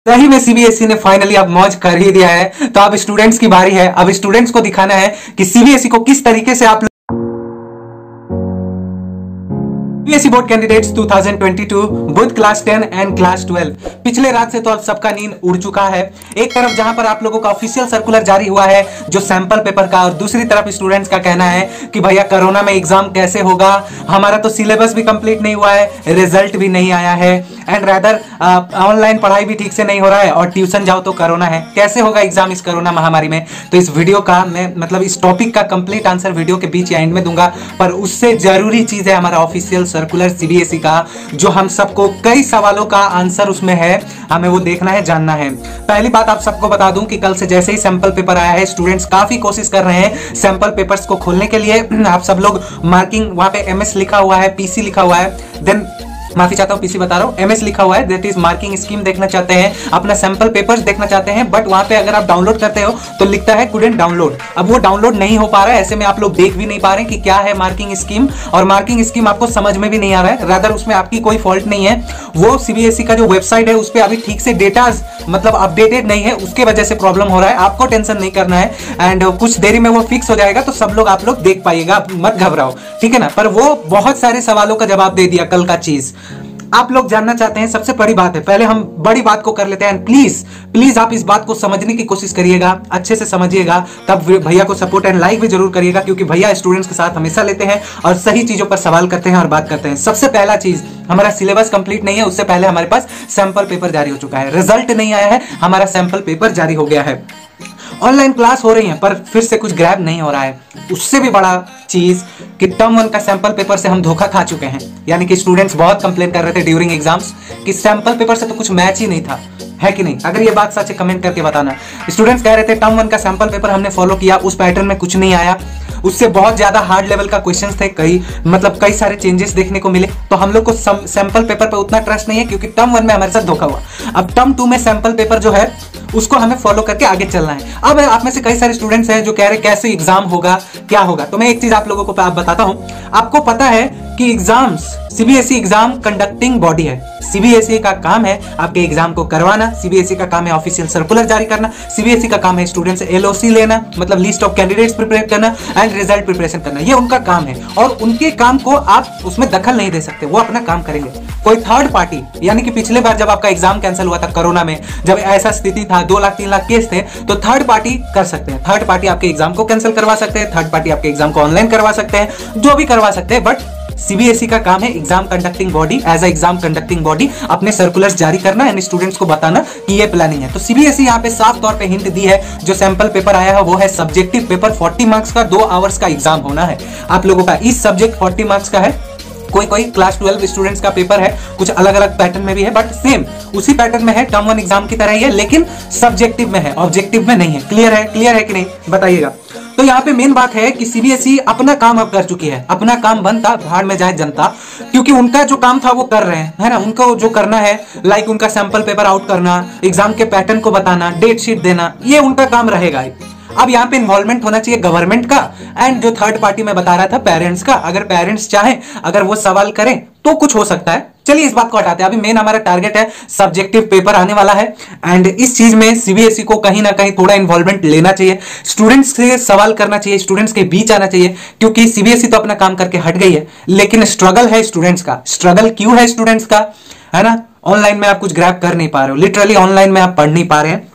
सही में सीबीएसई ने फाइनली अब मौज कर ही दिया है। तो अब स्टूडेंट्स की बारी है। अब स्टूडेंट्स को दिखाना है कि सीबीएसई को किस तरीके से आप CBSE board candidates 2022 both class 10 and class 12। पिछले रात से तो अब सबका नींद उड़ चुका है। एक तरफ जहां पर आप लोगों का ऑफिशियल सर्कुलर जारी हुआ है जो सैंपल पेपर का, और दूसरी तरफ स्टूडेंट्स का कहना है कि भैया कोरोना में एग्जाम कैसे होगा, हमारा तो सिलेबस भी कंप्लीट नहीं हुआ है, रिजल्ट भी नहीं आया है, एंड रैदर ऑनलाइन पढ़ाई भी ठीक से नहीं हो रहा है, और ट्यूशन जाओ तो कोरोना है, कैसे होगा एग्जाम इस कोरोना महामारी में। तो इस वीडियो का मैं मतलब इस टॉपिक का कंप्लीट आंसर वीडियो के बीच या एंड में दूंगा, पर उससे जरूरी चीज है हमारा ऑफिशियल सर्कुलर सीबीएसई का, जो हम सबको कई सवालों का आंसर उसमें है, हमें वो देखना है, जानना है। पहली बात आप सबको बता दूं कि कल से जैसे ही सैंपल पेपर आया है, स्टूडेंट्स काफी कोशिश कर रहे हैं सैंपल पेपर्स को खोलने के लिए। आप सब लोग मार्किंग, वहां पे एमएस लिखा हुआ है, पीसी लिखा हुआ है, देन माफी चाहता हूं पीसी बता रहा हूं, एमएस लिखा हुआ है, दैट इज मार्किंग स्कीम देखना चाहते हैं, अपना सैंपल पेपर्स देखना चाहते हैं, बट वहां पे अगर आप डाउनलोड करते हो तो लिखता है कुडंट डाउनलोड। अब वो डाउनलोड नहीं हो पा रहा है, ऐसे में आप लोग देख भी नहीं पा रहे कि क्या है मार्किंग स्कीम, और मार्किंग स्कीम आपको समझ में भी नहीं आ रहा है। रादर उसमें आपकी कोई फॉल्ट नहीं है, वो सीबीएसई का जो वेबसाइट है उस पर अभी ठीक से डेटा मतलब अपडेटेड नहीं है, उसके वजह से प्रॉब्लम हो रहा है। आपको टेंशन नहीं करना है, एंड कुछ देरी में वो फिक्स हो जाएगा, तो सब लोग आप लोग देख पाइएगा, मत घबराओ, ठीक है ना। पर वो बहुत सारे सवालों का जवाब दे दिया कल का चीज। आप लोग जानना चाहते हैं, सबसे बड़ी बात है, पहले हम बड़ी बात को कर लेते हैं। प्लीज प्लीज आप इस बात को समझने की कोशिश करिएगा, अच्छे से समझिएगा, तब भैया को सपोर्ट एंड लाइक भी जरूर करिएगा, क्योंकि भैया स्टूडेंट्स के साथ हमेशा लेते हैं और सही चीजों पर सवाल करते हैं और बात करते हैं। सबसे पहला चीज, हमारा सिलेबस कंप्लीट नहीं है, उससे पहले हमारे पास सैंपल पेपर जारी हो चुका है, रिजल्ट नहीं आया है, हमारा सैंपल पेपर जारी हो गया है। ऑनलाइन क्लास हो रही है पर फिर से कुछ ग्रैब नहीं हो रहा है। उससे भी बड़ा चीज कि टर्म 1 का सैंपल पेपर से हम धोखा खा चुके हैं, यानी कि स्टूडेंट्स बहुत कंप्लेन कर रहे थे ड्यूरिंग एग्जाम्स कि सैंपल पेपर से तो कुछ मैच ही नहीं था, है कि नहीं। अगर ये बात सच है कमेंट करके बताना। स्टूडेंट्स कह रहे थे टर्म 1 का सैंपल पेपर हमने फॉलो किया, उस पैटर्न में कुछ नहीं आया, उससे बहुत ज्यादा हार्ड लेवल का क्वेश्चंस थे, कई सारे चेंजेस देखने को मिले। तो हम लोग को सैंपल पेपर पर उतना ट्रस्ट नहीं है, क्योंकि टर्म 1 में हमारे साथ धोखा हुआ। अब टर्म 2 में सैंपल पेपर जो है उसको हमें फॉलो करके आगे चलना है। अब आप में से कई सारे स्टूडेंट्स हैं जो कह रहे कैसे एग्जाम होगा, क्या होगा। तो मैं एक चीज आप लोगों को बताता हूं। आपको पता है कि exams, CBSE exam conducting body है, सीबीएसई का काम है आपके एग्जाम को करवाना, सीबीएसई का काम है ऑफिशियल सर्कुलर जारी करना, सीबीएसई का काम है स्टूडेंट से एलओसी लेना, मतलब लिस्ट ऑफ कैंडिडेट्स प्रिपेयर करना एंड रिजल्ट प्रिपरेशन करना, ये उनका काम है, और उनके काम को आप उसमें दखल नहीं दे सकते, वो अपना काम करेंगे। कोई थर्ड पार्टी, यानी कि पिछले बार जब आपका एग्जाम कैंसिल हुआ था कोरोना में, जब ऐसा स्थिति था 2 लाख 3 लाख केस थे, तो थर्ड पार्टी कर सकते हैं, थर्ड पार्टी आपके एग्जाम को कैंसिल करवा सकते हैं, थर्ड पार्टी आपके एग्जाम को ऑनलाइन करवा सकते हैं, जो भी करवा सकते हैं, बट सीबीएसई का काम है exam conducting body, as a exam conducting body अपने सर्कुलर्स जारी करना एंड स्टूडेंट्स को बताना कि ये प्लानिंग है। तो सीबीएसई यहाँ पे साफ तौर पे हिंट दी है, जो सैंपल पेपर आया है वो है सब्जेक्टिव पेपर, 40 मार्क्स का, 2 आवर्स का एग्जाम होना है आप लोगों का। इस सब्जेक्ट 40 मार्क्स का है, कोई क्लास 12 स्टूडेंट्स का पेपर है, कुछ अलग अलग पैटर्न में भी है, बट सेम उसी पैटर्न में है, टर्म 1 एग्जाम की तरह ही है, लेकिन सब्जेक्टिव में है, ऑब्जेक्टिव में नहीं है। क्लियर है कि नहीं, बताइएगा। तो यहाँ पे मेन बात है कि सीबीएसई अपना काम अब कर चुकी है, अपना काम बनता भाड़ में जाए जनता, क्योंकि उनका जो काम था वो कर रहे हैं, है ना। उनको जो करना है, लाइक उनका सैंपल पेपर आउट करना, एग्जाम के पैटर्न को बताना, डेट शीट देना, ये उनका काम रहेगा। अब यहाँ पे इन्वॉल्वमेंट होना चाहिए गवर्नमेंट का, एंड जो थर्ड पार्टी में बता रहा था पेरेंट्स का। अगर पेरेंट्स चाहें, अगर वो सवाल करें तो कुछ हो सकता है। चलिए इस बात को हटाते हैं, अभी मेन हमारा टारगेट है सब्जेक्टिव पेपर आने वाला है, एंड इस चीज में सीबीएसई को कहीं ना कहीं थोड़ा इन्वॉल्वमेंट लेना चाहिए, स्टूडेंट्स से सवाल करना चाहिए, स्टूडेंट्स के बीच आना चाहिए, क्योंकि सीबीएसई तो अपना काम करके हट गई है, लेकिन स्ट्रगल है स्टूडेंट्स का। स्ट्रगल क्यों है स्टूडेंट्स का, है ना। ऑनलाइन में आप कुछ ग्रैब कर नहीं पा रहे हो, लिटरली ऑनलाइन में आप पढ़ नहीं पा रहे हैं,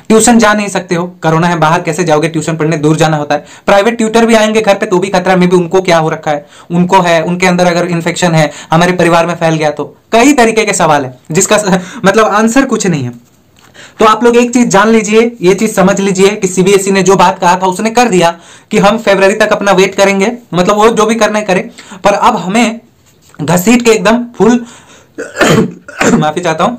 ट्यूशन जा नहीं सकते हो, कोरोना है, बाहर कैसे जाओगे ट्यूशन पढ़ने, दूर जाना होता है। प्राइवेट ट्यूटर भी आएंगे घर पे तो भी खतरा, में भी उनको क्या हो रखा है, उनको है, उनके अंदर अगर इन्फेक्शन है, हमारे परिवार में फैल गया, तो कई तरीके के सवाल है जिसका मतलब आंसर कुछ नहीं है। तो आप लोग एक चीज जान लीजिए, ये चीज समझ लीजिए कि सीबीएसई ने जो बात कहा था उसने कर दिया, कि हम फरवरी तक अपना वेट करेंगे, मतलब वो जो भी करना है करे, पर अब हमें घसीट के एकदम फुल माफी चाहता हूं,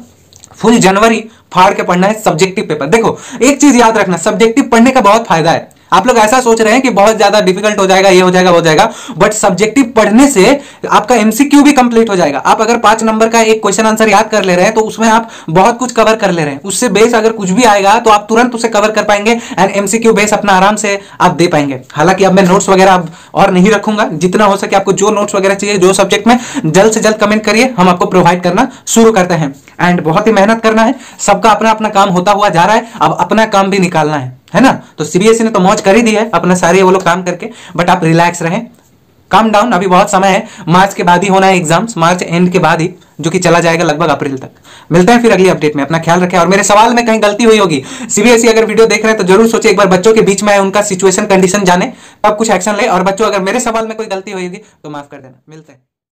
फुल जनवरी फाड़ के पढ़ना है सब्जेक्टिव पेपर। देखो एक चीज याद रखना, सब्जेक्टिव पढ़ने का बहुत फायदा है, आप लोग ऐसा सोच रहे हैं कि बहुत ज्यादा डिफिकल्ट हो जाएगा, ये हो जाएगा, हो जाएगा, बट सब्जेक्टिव पढ़ने से आपका एमसीक्यू भी कंप्लीट हो जाएगा। आप अगर 5 नंबर का एक क्वेश्चन आंसर याद कर ले रहे हैं तो उसमें आप बहुत कुछ कवर कर ले रहे हैं। उससे बेस अगर कुछ भी आएगा तो आप तुरंत उसे कवर कर पाएंगे एंड एमसीक्यू बेस अपना आराम से आप दे पाएंगे। हालांकि अब मैं नोट्स वगैरह अब और नहीं रखूंगा, जितना हो सके आपको जो नोट्स वगैरह चाहिए जो सब्जेक्ट में, जल्द से जल्द कमेंट करिए, हम आपको प्रोवाइड करना शुरू करते हैं। एंड बहुत ही मेहनत करना है, सबका अपना अपना काम होता हुआ जा रहा है, अब अपना काम भी निकालना है ना। तो सीबीएसई ने तो मौज कर ही दी है अपना सारे वो लोग काम करके, बट आप रिलैक्स रहें, काम डाउन, अभी बहुत समय है, मार्च के बाद ही होना है एग्जाम्स, मार्च एंड के बाद ही, जो कि चला जाएगा लगभग अप्रैल तक। मिलते हैं फिर अगली अपडेट में, अपना ख्याल रखें। और मेरे सवाल में कहीं गलती हुई होगी, सीबीएसई अगर वीडियो देख रहे हैं तो जरूर सोचिए, एक बार बच्चों के बीच में उनका सिचुएशन कंडीशन जाने, तब कुछ एक्शन ले, और बच्चों अगर मेरे सवाल में कोई गलती हुई होगी तो माफ कर देना। मिलते हैं।